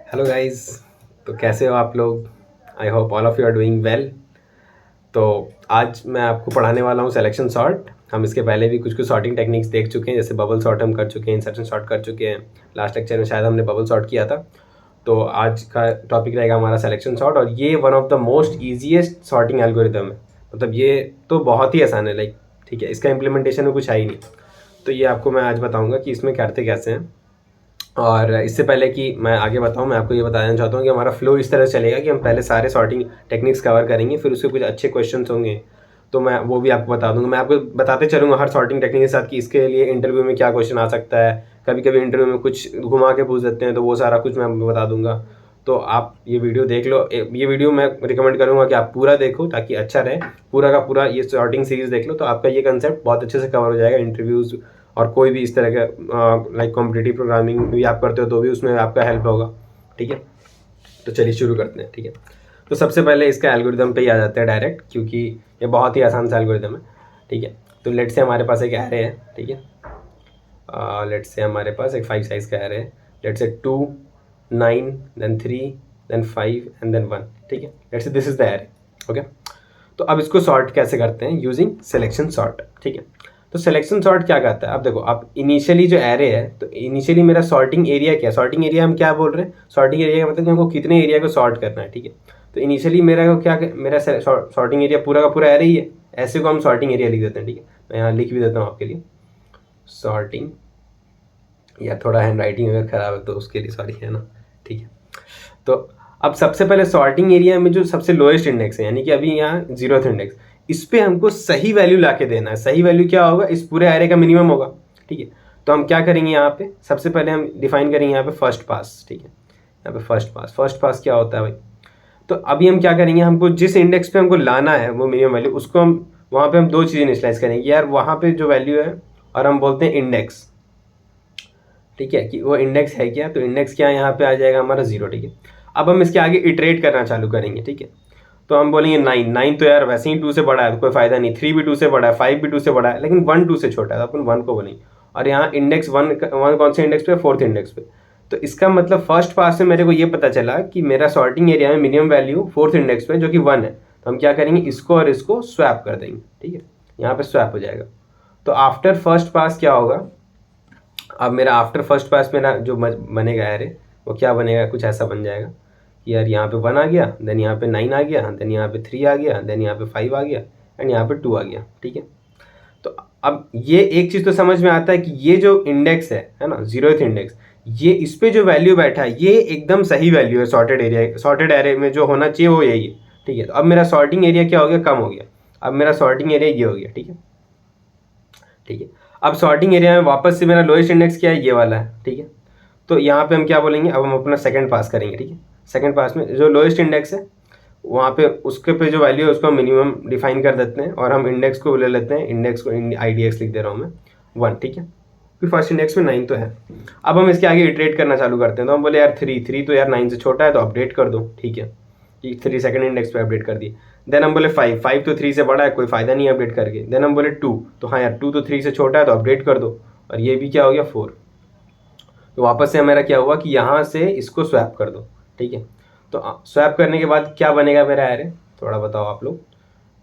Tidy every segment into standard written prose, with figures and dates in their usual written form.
Hello guys. तो कैसे हो आप लोग? I hope all of you are doing well. तो आज मैं आपको पढ़ाने वाला हूँ सिलेक्शन सॉर्ट। हम इसके पहले भी कुछ कुछ सॉर्टिंग टेक्निक्स देख चुके हैं, जैसे बबल सॉर्ट हम कर चुके हैं, इंसर्शन सॉर्ट कर चुके हैं। लास्ट लेक्चर में शायद हमने बबल सॉर्ट किया था। तो आज का टॉपिक रहेगा हमारा सिलेक्शन सॉर्ट, और ये one of the most easiest sorting algorithm है। मतलब ये तो बहुत ही आसान है, लाइक ठीक है, इसका इम्प्लीमेंटेशन में कुछ है ही नहीं। तो ये आपको मैं आज बताऊँगा कि इसमें करते कैसे हैं। और इससे पहले कि मैं आगे बताऊं, मैं आपको ये बताना चाहता हूँ कि हमारा फ्लो इस तरह से चलेगा कि हम पहले सारे सॉर्टिंग टेक्निक्स कवर करेंगे, फिर उसके कुछ अच्छे क्वेश्चंस होंगे तो मैं वो भी आपको बता दूंगा। मैं आपको बताते चलूँगा हर सॉर्टिंग टेक्निक के साथ कि इसके लिए इंटरव्यू में क्या क्वेश्चन आ सकता है। कभी कभी इंटरव्यू में कुछ घुमा के पूछ देते हैं, तो वो सारा कुछ मैं आपको बता दूंगा। तो आप ये वीडियो देख लो। ये वीडियो मैं रिकमेंड करूँगा कि आप पूरा देखो ताकि अच्छा रहे। पूरा का पूरा ये सॉर्टिंग सीरीज़ देख लो तो आपका ये कंसेप्ट बहुत अच्छे से कवर हो जाएगा। इंटरव्यूज़ और कोई भी इस तरह का लाइक कॉम्पिटिटिव प्रोग्रामिंग भी आप करते हो तो भी उसमें आपका हेल्प होगा। ठीक है, तो चलिए शुरू करते हैं। ठीक है, तो सबसे पहले इसका एल्गोरिदम पे ही आ जाते हैं डायरेक्ट, क्योंकि ये बहुत ही आसान सा एल्गोरिदम है। ठीक है, तो लेट से हमारे पास एक एरे है। ठीक है, लेट से हमारे पास एक 5 साइज का एरे है। लेट से 2, 9, देन 3, देन 5 एंड देन 1। ठीक है, लेट से this is the array. Okay, तो अब इसको सॉर्ट कैसे करते हैं? Using selection sort. ठीक है, तो सिलेक्शन सॉर्ट क्या करता है? अब देखो, आप इनिशियली जो एरे है, तो इनिशियली मेरा सॉर्टिंग एरिया क्या है? सॉर्टिंग एरिया हम क्या बोल रहे हैं? सॉर्टिंग एरिया का मतलब कि हमको कितने एरिया को सॉर्ट करना है। ठीक है, तो इनिशियली मेरा को क्या, मेरा सॉर्टिंग एरिया पूरा का पूरा एरे ही है। ऐसे को हम सॉर्टिंग एरिया लिख देते हैं। ठीक है, मैं यहाँ लिख भी देता हूँ आपके लिए सॉर्टिंग, या थोड़ा हैंड राइटिंग अगर खराब है तो उसके लिए सॉरी, है ना। ठीक है, तो अब सबसे पहले सॉर्टिंग एरिया में जो सबसे लोएस्ट इंडेक्स है, यानी कि अभी यहाँ 0th इंडेक्स, इस पे हमको सही वैल्यू ला के देना है। सही वैल्यू क्या होगा? इस पूरे एरे का मिनिमम होगा। ठीक है, तो हम क्या करेंगे यहाँ पे? सबसे पहले हम डिफाइन करेंगे यहाँ पे फर्स्ट पास। ठीक है, यहाँ पे फर्स्ट पास क्या होता है भाई? तो अभी हम क्या करेंगे, हमको जिस इंडेक्स पे हमको लाना है वो मिनिमम वैल्यू, उसको हम वहाँ पे हम दो चीज़ें इनिशियलाइज करेंगे यार, वहाँ पे जो वैल्यू है और हम बोलते हैं इंडेक्स। ठीक है, कि वो इंडेक्स है क्या, तो इंडेक्स क्या यहाँ पे आ जाएगा हमारा 0। ठीक है, अब हम इसके आगे इटरेट करना चालू करेंगे। ठीक है, तो हम बोलेंगे 9। 9 तो यार वैसे ही 2 से बड़ा है तो कोई फायदा नहीं। 3 भी 2 से बड़ा है, 5 भी 2 से बड़ा है, लेकिन 1 2 से छोटा है तो अपन 1 को बोलेंगे। और यहाँ इंडेक्स 1 1 कौन से इंडेक्स पे? 4th इंडेक्स पे। तो इसका मतलब फर्स्ट पास में मेरे को ये पता चला कि मेरा सॉर्टिंग एरिया में मिनिमम वैल्यू 4th इंडेक्स पे जो कि 1 है। तो हम क्या करेंगे, इसको और इसको स्वैप कर देंगे। ठीक है, यहाँ पे स्वैप हो जाएगा। तो आफ्टर फर्स्ट पास क्या होगा? अब मेरा आफ्टर फर्स्ट पास मेरा जो बनेगा एरे, वो क्या बनेगा? कुछ ऐसा बन जाएगा कि यार यहाँ पे 1 आ गया, देन यहाँ पे 9 आ गया, देन यहाँ पे 3 आ गया, देन यहाँ पे 5 आ गया, एंड यहाँ पे 2 आ गया। ठीक है, तो अब ये एक चीज़ तो समझ में आता है कि ये जो इंडेक्स है ना, 0th इंडेक्स, ये इस पे जो वैल्यू बैठा है ये एकदम सही वैल्यू है। सॉर्टेड एरिया, सॉर्टेड एरे में जो होना चाहिए वो यही है। ठीक है, तो अब मेरा सॉर्टिंग एरिया क्या हो गया? कम हो गया। अब मेरा सॉर्टिंग एरिया ये हो गया। ठीक है, ठीक है, अब सॉर्टिंग एरिया में वापस से मेरा लोएस्ट इंडेक्स क्या है? ये वाला है। ठीक है, तो यहाँ पे हम क्या बोलेंगे? अब हम अपना सेकंड पास करेंगे। ठीक है, सेकंड पास में जो लोएस्ट इंडेक्स है वहाँ पे उसके पे जो वैल्यू है उसको हम मिनिमम डिफाइन कर देते हैं, और हम इंडेक्स को ले लेते हैं। इंडेक्स को IDX लिख दे रहा हूँ मैं 1। ठीक है, फिर फर्स्ट इंडेक्स में 9 तो है। अब हम इसके आगे इटरेट करना चालू करते हैं। तो हम बोले यार 3 तो यार 9 से छोटा है तो अपडेट कर दो। ठीक है, कि 3 सेकंड इंडेक्स पे अपडेट कर दिए। देन हम बोले 5 तो 3 से बड़ा है, कोई फायदा नहीं है अपडेट करके। देन हम बोले 2, तो हाँ यार 2 तो 3 से छोटा है तो अपडेट कर दो। और ये भी क्या हो गया? 4। तो वापस से मेरा क्या हुआ कि यहाँ से इसको स्वैप कर दो। ठीक है, तो स्वैप करने के बाद क्या बनेगा मेरा एरे? थोड़ा बताओ आप लोग।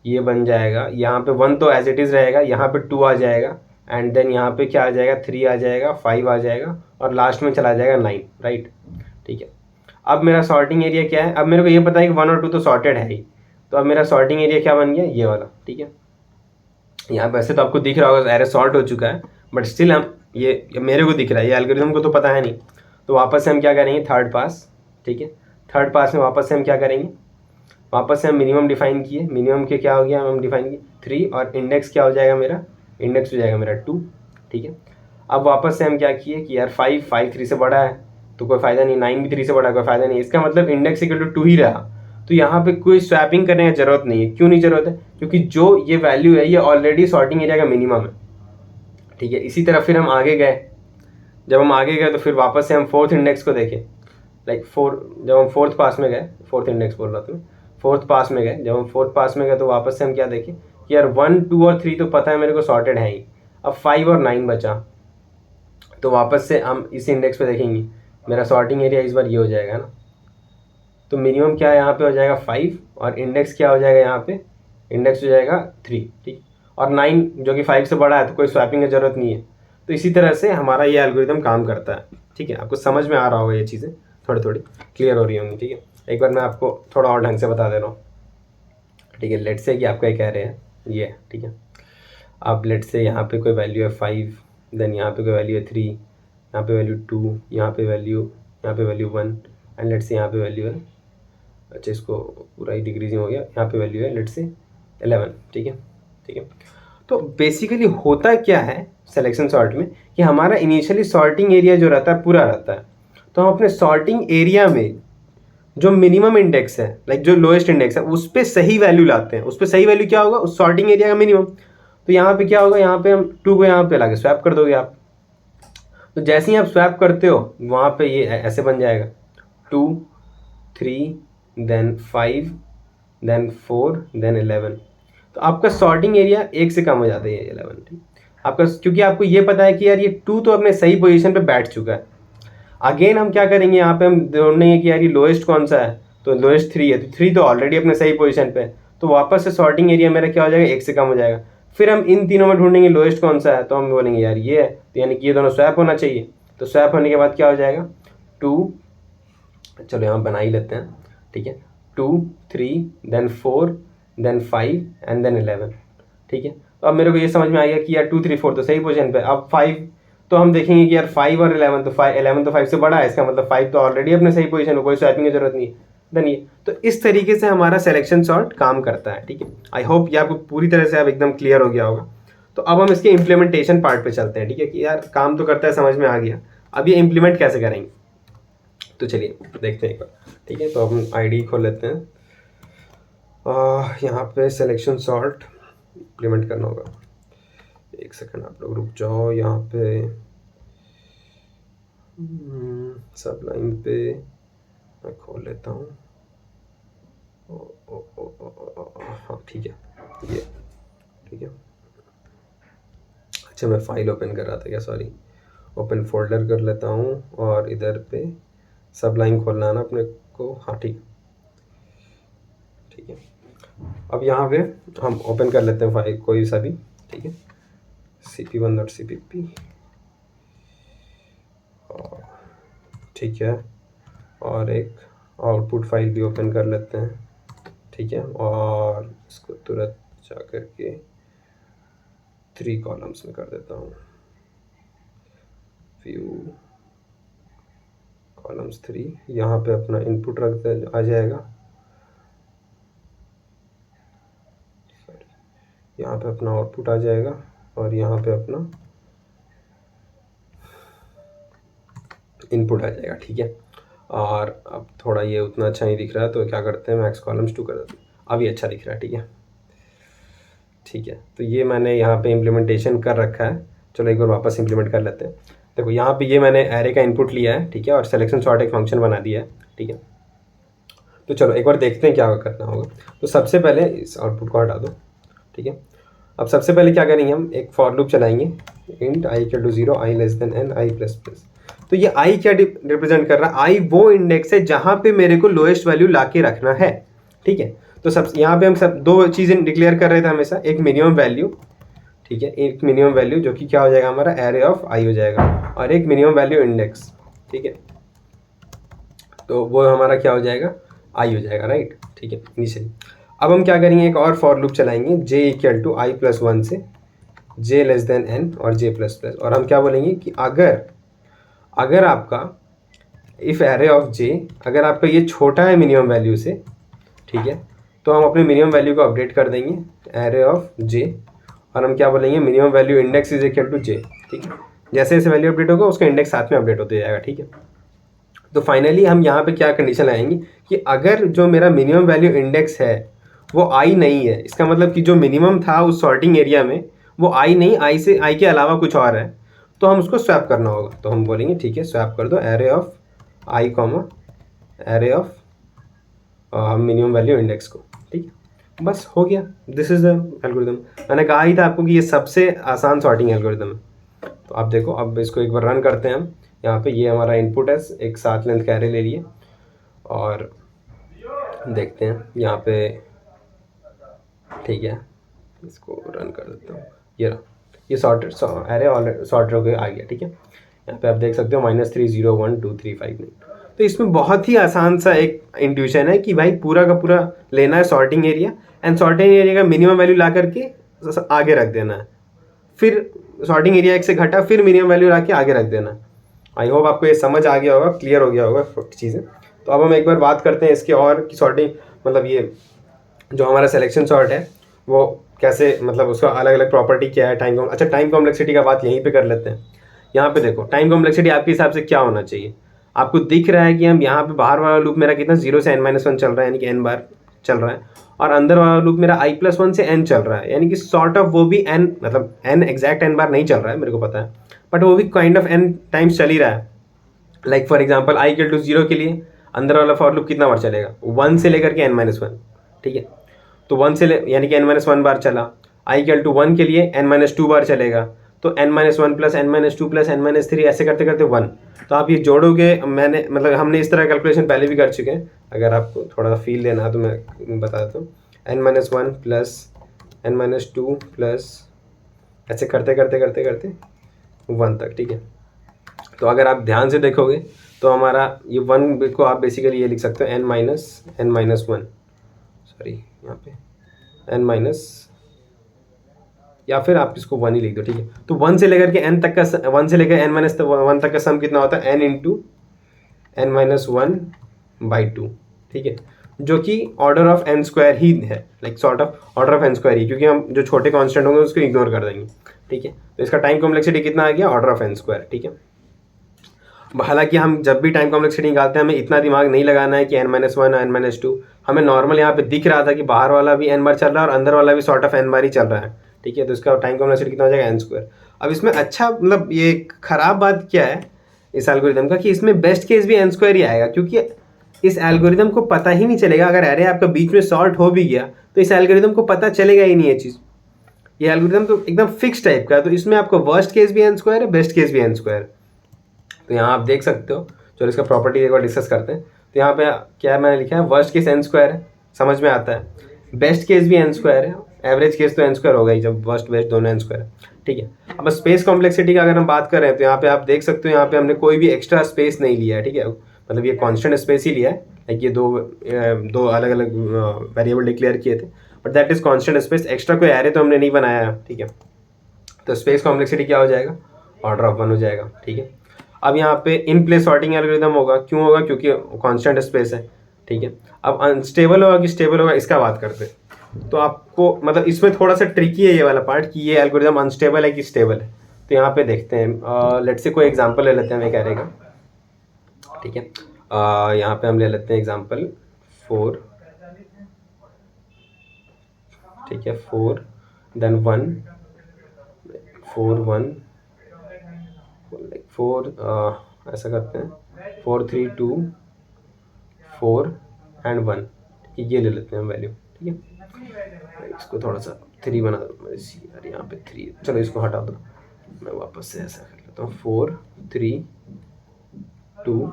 ये बन जाएगा, यहाँ पे 1 तो एज इट इज़ रहेगा, यहाँ पे 2 आ जाएगा, एंड देन यहाँ पे क्या आ जाएगा? 3 आ जाएगा, 5 आ जाएगा, और लास्ट में चला जाएगा 9। राइट, ठीक है। अब मेरा सॉर्टिंग एरिया क्या है? अब मेरे को ये पता है कि 1 और 2 तो सॉर्टेड है ही, तो अब मेरा सॉर्टिंग एरिया क्या बन गया? ये वाला। ठीक है, यहाँ वैसे तो आपको दिख रहा होगा एरे सॉर्ट हो चुका है, बट स्टिल हम ये मेरे को दिख रहा है, ये एल्गोरिथम को तो पता है नहीं। तो वापस से हम क्या करेंगे? Third pass. ठीक है, थर्ड पास में वापस से हम क्या करेंगे? वापस से हम मिनिमम डिफाइन किए। मिनिमम के क्या हो गया? हम डिफाइन किए 3, और इंडेक्स क्या हो जाएगा मेरा? इंडेक्स हो जाएगा मेरा 2। ठीक है, अब वापस से हम क्या किए कि यार 5 3 से बड़ा है तो कोई फायदा नहीं, 9 भी 3 से बड़ा है, कोई फायदा नहीं। इसका मतलब इंडेक्स इक्वल टू 2 ही रहा। तो यहाँ पे कोई स्वैपिंग करने की जरूरत नहीं है। क्यों नहीं जरूरत है? क्योंकि जो ये वैल्यू है ये ऑलरेडी सॉर्टिंग एरिया का मिनिमम है। ठीक है, इसी तरह फिर हम आगे गए। जब हम आगे गए तो फिर वापस से हम 4th इंडेक्स को देखें। लाइक 4, जब हम 4th पास में गए, 4th इंडेक्स बोल रहा था मैं, 4th पास में गए, जब हम 4th पास में गए तो वापस से हम क्या देखें कि यार 1 2 और 3 तो पता है मेरे को सॉर्टेड है ही। अब 5 और 9 बचा, तो वापस से हम इस इंडेक्स पे देखेंगे मेरा सॉर्टिंग एरिया इस बार ये हो जाएगा ना, तो मिनिमम क्या यहाँ पे हो जाएगा 5 और इंडेक्स क्या हो जाएगा यहाँ पे, इंडेक्स हो जाएगा 3, ठीक। और 9 जो कि 5 से बड़ा है तो कोई स्वैपिंग की ज़रूरत नहीं है। तो इसी तरह से हमारा ये एल्गोरिदम काम करता है, ठीक है। आपको समझ में आ रहा होगा, ये चीज़ें थोड़ी थोड़ी क्लियर हो रही होंगी, ठीक है। एक बार मैं आपको थोड़ा और ढंग से बता दे रहा हूँ, ठीक है। लेट्स से कि आपका ये कह रहे हैं ये, ठीक है। अब लेट्स से यहाँ पे कोई वैल्यू है 5, देन यहाँ पे कोई वैल्यू है 3, यहाँ पे वैल्यू 2, यहाँ पे वैल्यू 1 एंड लेट्स से यहाँ पे वैल्यू है, अच्छा इसको पूरा ही डिक्रीजिंग हो गया, यहाँ पे वैल्यू है लेट्स से 11, ठीक है, ठीक है। तो बेसिकली होता क्या है सिलेक्शन सॉर्ट में कि हमारा इनिशियली सॉर्टिंग एरिया जो रहता है पूरा रहता है, तो हम अपने सॉर्टिंग एरिया में जो मिनिमम इंडेक्स है, लाइक जो लोएस्ट इंडेक्स है, उस पर सही वैल्यू लाते हैं। उस पर सही वैल्यू क्या होगा, उस सॉर्टिंग एरिया का मिनिमम। तो यहाँ पे क्या होगा, यहाँ पे हम 2 को यहाँ पे ला के स्वैप कर दोगे आप। तो जैसे ही आप स्वैप करते हो वहाँ पे ये ऐसे बन जाएगा 2, 3, देन 5, देन 4, देन 11। तो आपका सॉर्टिंग एरिया 1 से कम हो जाता है, ये 11, ठीक। आपका क्योंकि आपको ये पता है कि यार ये 2 तो अपने सही पोजीशन पे बैठ चुका है। अगेन हम क्या करेंगे, यहाँ पे हम ढूंढेंगे कि यार ये लोएस्ट कौन सा है, तो लोएस्ट 3 है, तो 3 तो ऑलरेडी अपने सही पोजीशन पे है, तो वापस से सॉर्टिंग एरिया मेरा क्या हो जाएगा, 1 से कम हो जाएगा। फिर हम इन तीनों में ढूंढेंगे लोएस्ट कौन सा है, तो हम बोलेंगे यार ये है, तो यानी कि ये दोनों स्वैप होना चाहिए। तो स्वैप होने के बाद क्या हो जाएगा 2, चलो यहाँ बना ही लेते हैं, ठीक है, 2, 3, देन 4, देन 5 एंड देन 11, ठीक है। तो अब मेरे को ये समझ में आ गया कि यार 2, 3, 4 तो सही पोजीशन पे। अब 5 तो हम देखेंगे कि यार 5 और 11 तो 11 तो 5 से बड़ा है, इसका मतलब 5 तो ऑलरेडी अपने सही पोजीशन में, कोई स्वैपिंग की जरूरत नहीं है। देन ये, तो इस तरीके से हमारा सिलेक्शन सॉर्ट काम करता है, ठीक है। आई होप ये आपको पूरी तरह से अब एकदम क्लियर हो गया होगा। तो अब हम इसके इम्प्लीमेंटेशन पार्ट पे चलते हैं, ठीक है, कि यार काम तो करता है, समझ में आ गया, अब ये इम्प्लीमेंट कैसे करेंगे। तो चलिए देखते हैं एक बार, ठीक है। तो हम आईडी खोल लेते हैं, यहाँ पे सिलेक्शन सॉर्ट इम्प्लीमेंट करना होगा। एक सेकंड आप लोग रुक जाओ, यहाँ पे सब लाइन पे मैं खोल लेता हूँ। हाँ ठीक है, ये ठीक है। अच्छा मैं फाइल ओपन कर रहा था क्या, सॉरी, ओपन फोल्डर कर लेता हूँ और इधर पे सब लाइन खोलना है ना अपने को। हाँ ठीक है। अब यहाँ पे हम ओपन कर लेते हैं फाइल कोई सा भी, ठीक है, cp1.cpp, ठीक है। और एक आउटपुट फाइल भी ओपन कर लेते हैं, ठीक है। और इसको तुरंत जा कर के 3 कॉलम्स में कर देता हूँ, व्यू कॉलम्स 3। यहाँ पे अपना इनपुट रख आ जाएगा, यहाँ पे अपना आउटपुट आ जाएगा और यहाँ पे अपना इनपुट आ जाएगा, ठीक है। और अब थोड़ा ये उतना अच्छा नहीं दिख रहा है, तो क्या करते हैं, मैक्स कॉलम्स 2 कर देते हैं। अब ये अच्छा दिख रहा है, ठीक है, ठीक है। तो ये मैंने यहाँ पे इम्प्लीमेंटेशन कर रखा है। चलो एक बार वापस इम्प्लीमेंट कर लेते हैं। देखो यहाँ पे ये मैंने एरे का इनपुट लिया है, ठीक है, और सिलेक्शन सॉर्ट एक फंक्शन बना दिया है, ठीक है। तो चलो एक बार देखते हैं क्या करना होगा। तो सबसे पहले इस आउटपुट को हटा दो, ठीक है। अब सबसे पहले क्या करेंगे, हम एक फॉर लूप चलाएंगे, int i = 0, i n, i++। तो ये i क्या रिप्रेजेंट कर रहा है, i वो इंडेक्स है जहाँ पे मेरे को लोएस्ट वैल्यू ला के रखना है, ठीक है। तो सब यहाँ पे हम सब 2 चीज़ें डिक्लेयर कर रहे थे हमेशा, एक मिनिमम वैल्यू, ठीक है, एक मिनिमम वैल्यू जो कि क्या हो जाएगा हमारा एरे ऑफ i हो जाएगा, और एक मिनिमम वैल्यू इंडेक्स, ठीक है। तो वो हमारा क्या हो जाएगा, i हो जाएगा, राइट, ठीक है, इनिशियली। अब हम क्या करेंगे, एक और फॉर लूप चलाएंगे, j = i+1 से j n और j++। और हम क्या बोलेंगे कि अगर आपका इफ़ एरे ऑफ j, अगर आपका ये छोटा है मिनिमम वैल्यू से, ठीक है, तो हम अपने मिनिमम वैल्यू को अपडेट कर देंगे एरे ऑफ j, और हम क्या बोलेंगे, मिनिमम वैल्यू इंडेक्स = j, ठीक है। जैसे जैसे वैल्यू अपडेट होगा उसका इंडेक्स साथ में अपडेट होते जाएगा, ठीक है। तो फाइनली हम यहाँ पे क्या कंडीशन लाएंगे कि अगर जो मेरा मिनिमम वैल्यू इंडेक्स है वो i नहीं है, इसका मतलब कि जो मिनिमम था उस सॉर्टिंग एरिया में वो i नहीं, i के अलावा कुछ और है, तो हम उसको स्वैप करना होगा। तो हम बोलेंगे ठीक है, स्वैप कर दो array of i, array of minimum value index को, ठीक है। बस हो गया, दिस इज़ द एल्गोरिदम। मैंने कहा ही था आपको कि ये सबसे आसान सॉर्टिंग एल्गोरिदम है। तो आप देखो, अब इसको एक बार रन करते हैं हम, यहाँ पे ये हमारा इनपुट है, एक 7 लेंथ का एरे ले लिए और देखते हैं यहाँ पे। ठीक है, इसको रन कर देता हूँ। ये सॉर्टेड एरे ऑलरेडी सॉर्टेड होकर आ गया। ठीक है, यहाँ पे आप देख सकते हो -3012359। तो इसमें बहुत ही आसान सा एक इंट्यूशन है कि भाई पूरा का पूरा लेना है sorting area, and sorting area का मिनिमम वैल्यू ला करके आगे रख देना है, फिर सॉर्टिंग एरिया एक से घटा फिर मिनिमम वैल्यू ला के आगे रख देना है। आई होप आपको ये समझ आ गया होगा, क्लियर हो गया होगा चीज़ें। तो अब हम एक बार बात करते हैं इसके और कि सॉर्टिंग मतलब ये जो हमारा सिलेक्शन सॉर्ट है वो कैसे, मतलब उसका अलग अलग प्रॉपर्टी क्या है, टाइम कॉम्प्लेक्सिटी का बात यहीं पे कर लेते हैं। यहाँ पे देखो टाइम कॉम्प्लेक्सिटी आपके हिसाब से क्या होना चाहिए। आपको दिख रहा है कि हम यहाँ पे बाहर वाला लूप मेरा कितना 0 से n-1 चल रहा है, यानी कि n बार चल रहा है, और अंदर वाला लूप मेरा i+1 से n चल रहा है, यानी कि सॉर्ट ऑफ वो भी n, मतलब n एग्जैक्ट n बार नहीं चल रहा है मेरे को पता है, बट वो भी काइंड ऑफ n टाइम्स चल ही रहा है। लाइक फॉर एग्जाम्पल i=0 के लिए अंदर वाला फॉर लूप कितना बार चलेगा, 1 से लेकर के n-1। ठीक है, तो 1 से यानी कि n-1 बार चला। i=1 के लिए n-2 बार चलेगा, तो n-1 plus n-2 plus n-3 ऐसे करते करते 1। तो आप ये जोड़ोगे, मैंने मतलब हमने इस तरह कैलकुलेशन पहले भी कर चुके हैं, अगर आपको थोड़ा सा फील लेना है तो मैं बता देता हूँ। n-1 प्लस n-2 प्लस ऐसे करते करते करते करते 1 तक। ठीक है, तो अगर आप ध्यान से देखोगे तो हमारा ये 1 को आप बेसिकली ये लिख सकते हो n-1, सॉरी यहाँ पे n- या फिर आप इसको 1 ही लिख दो। ठीक है, तो 1 से लेकर के n तक का 1 से लेकर n-1 तक का सम कितना होता है, n इंटू n-1/2। ठीक है, जो कि ऑर्डर ऑफ n स्क्वायर ही है, like sort of order of n square ही, क्योंकि हम जो छोटे कांस्टेंट होंगे उसको इग्नोर कर देंगे। ठीक है, तो इसका टाइम कॉम्प्लेक्सिटी कितना आ गया, ऑर्डर ऑफ n स्क्वायर। ठीक है, हालांकि हम जब भी टाइम कॉम्प्लेक्सिटी निकालते हैं हमें इतना दिमाग नहीं लगाना है कि n-1 और n-2, हमें नॉर्मल यहाँ पे दिख रहा था कि बाहर वाला भी n बार चल रहा है और अंदर वाला भी सॉर्ट ऑफ n बार ही चल रहा है। ठीक है, तो इसका टाइम कॉम्प्लेक्सिटी कितना हो जाएगा, n स्क्वायर। अब इसमें अच्छा मतलब ये खराब बात क्या है इस एल्गोरिदम का, कि इसमें बेस्ट केस भी n स्क्वायर ही आएगा, क्योंकि इस एल्गोरिदम को पता ही नहीं चलेगा, अगर एरे आपका बीच में सॉर्ट हो भी गया तो इस एल्गोरिदम को पता चलेगा ही नहीं ये चीज़। ये एल्गोरिदम तो एकदम फिक्स टाइप का है, तो इसमें आपको वर्स्ट केस भी n स्क्वायर है, बेस्ट केस भी n स्क्वायर। तो यहाँ आप देख सकते हो, चलो इसका प्रॉपर्टी एक बार डिस्कस करते हैं। तो यहाँ पे क्या मैंने लिखा है, वर्स्ट केस n स्क्वायर है, समझ में आता है, बेस्ट केस भी n स्क्वायर है, एवरेज केस तो n स्क्वायर होगा ही जब वर्स्ट बेस्ट दोनों n स्क्वायर है। ठीक है, अब स्पेस कॉम्प्लेक्सिटी का अगर हम बात कर रहे हैं तो यहाँ पे आप देख सकते हो, यहाँ पे हमने कोई भी एक्स्ट्रा स्पेस नहीं लिया है। ठीक है, मतलब ये कॉन्स्टेंट स्पेस ही लिया है, लाइक ये दो अलग अलग वेरिएबल डिक्लेयर किए थे, but that is constant space, extra कोई एरे तो हमने नहीं बनाया है। ठीक है, तो स्पेस कॉम्प्लेक्सिटी क्या हो जाएगा, ऑर्डर ऑफ 1 हो जाएगा। ठीक है, अब यहाँ पे इन प्लेस सॉर्टिंग एल्गोरिदम होगा, क्यों होगा, क्योंकि कांस्टेंट स्पेस है। ठीक है, अब अनस्टेबल होगा कि स्टेबल होगा इसका बात करते हैं। तो आपको मतलब इसमें थोड़ा सा ट्रिकी है ये वाला पार्ट कि ये एल्गोरिदम अनस्टेबल है कि स्टेबल है। तो यहाँ पे देखते हैं, लेट्स से कोई एग्जांपल ले लेते हैं एक एरे का। ठीक है, यहाँ पे हम ले लेते हैं एग्जांपल 4। ठीक है, 4 देन 1 4 1 4 ऐसा करते हैं 4 3 2 4 एंड 1। ठीक है, ये ले लेते हैं वैल्यू। ठीक है, इसको थोड़ा सा 3 बना दो, यार यहाँ पे 3, चलो इसको हटा दो, मैं वापस से ऐसा कर लेता हूँ 4 3 2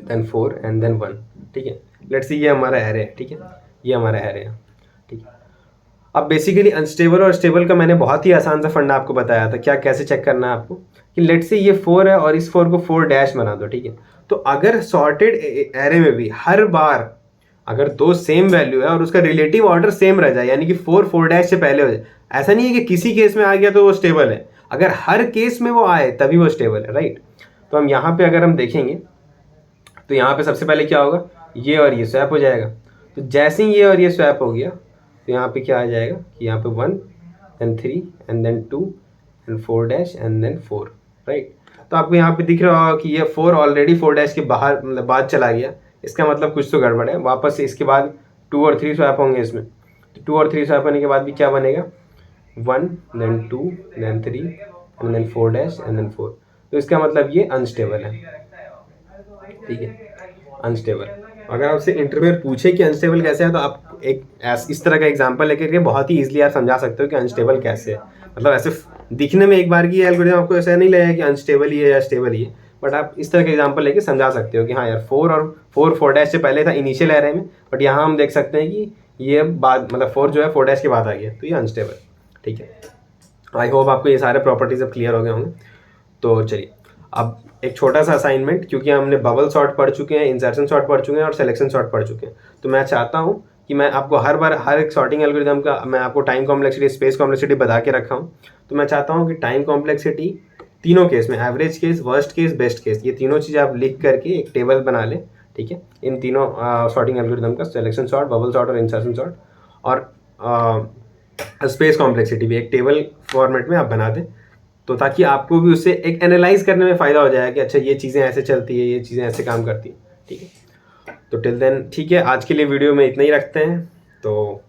देन 4 एंड देन 1। ठीक है, लेट्स सी ये हमारा एरे है। ठीक है, ये हमारा एरे है। ठीक है, अब बेसिकली अनस्टेबल और स्टेबल का मैंने बहुत ही आसान सा फंडा आपको बताया था, क्या कैसे चेक करना है आपको, कि लेट से ये 4 है और इस 4 को 4 डैश बना दो। ठीक है, तो अगर सॉर्टेड एरे में भी हर बार अगर 2 सेम वैल्यू है और उसका रिलेटिव ऑर्डर सेम रह जाए, यानी कि 4 4 डैश से पहले हो जाए, ऐसा नहीं है कि किसी केस में आ गया तो वो स्टेबल है, अगर हर केस में वो आए तभी वो स्टेबल है। राइट, तो हम यहाँ पे अगर हम देखेंगे तो यहाँ पे सबसे पहले क्या होगा, ये और ये स्वैप हो जाएगा। तो जैसे ही ये और ये स्वैप हो गया तो यहाँ पे क्या आ जाएगा कि यहाँ पे 1 then 3 and then 2 and 4 dash and then 4। Right, तो आपको यहाँ पे दिख रहा होगा कि ये 4 ऑलरेडी 4 डैश के बाहर मतलब बाद चला गया, इसका मतलब कुछ तो गड़बड़ है। वापस से इसके बाद 2 और 3 स्वैप होंगे इसमें, तो 2 और 3 स्वैप होने के बाद भी क्या बनेगा, 1 then 2 then 3 and then 4 dash and then 4। तो इसका मतलब ये अनस्टेबल है। ठीक है, अनस्टेबल। अगर आपसे इंटरव्यूअर पूछे कि अनस्टेबल कैसे है तो आप एक इस तरह का एग्जांपल लेकर के बहुत ही इजीली आप समझा सकते हो कि अनस्टेबल कैसे है। मतलब ऐसे दिखने में एक बार की एल्गोरिथम आपको ऐसा नहीं लगेगा कि अनस्टेबल ही है या स्टेबल ही है, बट आप इस तरह के एग्जांपल लेके समझा सकते हो कि हाँ यार 4 और 4 डैश से पहले था इनिशियल एरे में, बट यहाँ हम देख सकते हैं कि ये बाद मतलब 4 जो है 4 डैश के बाद आ गया, तो ये अनस्टेबल। ठीक है, आई होप आपको ये सारे प्रॉपर्टीज अब क्लियर हो गए होंगे। तो चलिए अब एक छोटा सा असाइनमेंट, क्योंकि हमने बबल सॉर्ट पढ़ चुके हैं, इंसर्शन सॉर्ट पढ़ चुके हैं और सिलेक्शन सॉर्ट पढ़ चुके हैं, तो मैं चाहता हूँ कि मैं आपको हर बार हर एक सॉर्टिंग एल्गोरिथम का मैं आपको टाइम कॉम्प्लेक्सिटी स्पेस कॉम्प्लेक्सिटी बता के रखा हूँ। तो मैं चाहता हूँ कि टाइम कॉम्प्लेक्सिटी तीनों केस में, average case, worst case, best case, ये तीनों चीज़ें आप लिख करके एक टेबल बना लें। ठीक है, इन तीनों सॉर्टिंग एल्गोरिथम का, सिलेक्शन सॉर्ट, बबल सॉर्ट और इंसर्शन सॉर्ट, और स्पेस कॉम्प्लेक्सिटी भी एक टेबल फॉर्मेट में आप बना दें, तो ताकि आपको भी उससे एक एनालाइज करने में फ़ायदा हो जाए कि अच्छा ये चीज़ें ऐसे चलती है, ये चीज़ें ऐसे काम करती हैं। ठीक है, तो टिल देन ठीक है, आज के लिए वीडियो में इतना ही रखते हैं। तो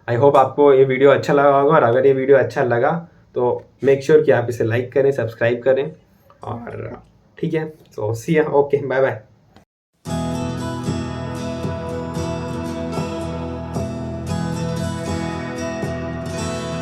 आई होप आपको ये वीडियो अच्छा लगा होगा, और अगर ये वीडियो अच्छा लगा तो मेक श्योर कि आप इसे लाइक करें, सब्सक्राइब करें, और ठीक है, तो सी या, ओके, बाय बाय।